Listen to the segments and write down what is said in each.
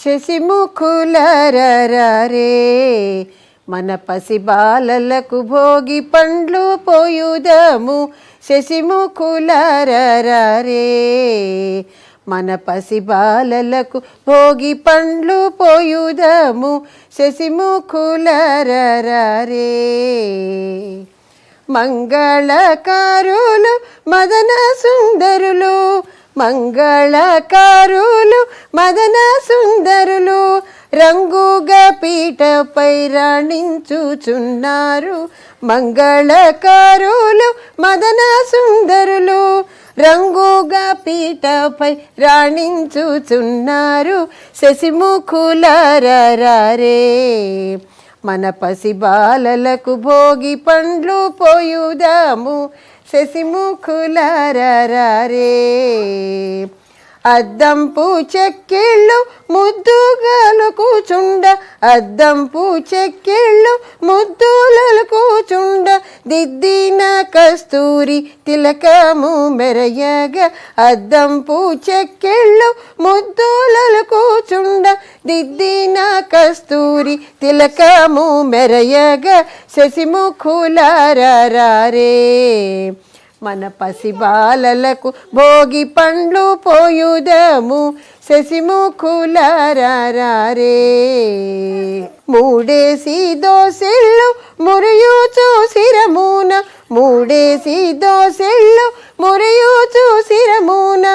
శశిముఖులరరే మన పసి బాలలకు భోగి పండ్లు పోయుదము. శశిముఖులరరే మన పసి బాలలకు భోగి పండ్లు పోయుదము. శశిముఖులరరే మంగళకారులు మదన సుందరులు, మంగళకారులు మదన సుందరులు రంగుగా పీటపై రాణించుచున్నారు. మంగళకారులు మదన సుందరులు రంగుగా పీటపై రాణించుచున్నారు. శశిముఖులరరే మన పసి బాలలకు భోగి పండ్లు పోయుదాము. శశిముఖులరరే అద్దంపు చెక్కిళ్ళు ముద్దుగలు కూచుండ, అద్దంపు చెక్కిళ్ళు ముద్దులలు కూచుండ దిద్దిన కస్తూరి తిలకము మెరయగ. అద్దంపు చెక్కిళ్ళు ముద్దులలు కూచుండ దిద్దిన కస్తూరి తిలకము మెరయగ. శశిముఖులరరే మన పసి బాలలకు భోగి పండ్లు పోయుదము. శశిముఖులరరే మూడేసి దోసిళ్ళు మురియుచు శిరమున, మూడేసి దోసిళ్ళు మురియుచు శిరమున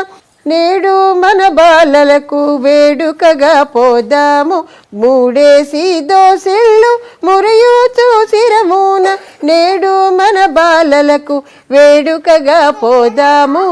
నేడు మన బాలలకు వేడుకగా పోదాము. మూడేసి దోసిళ్ళు మురియుచు శిరమున నేడు మన బాలలకు వేడుకగా పోదాము.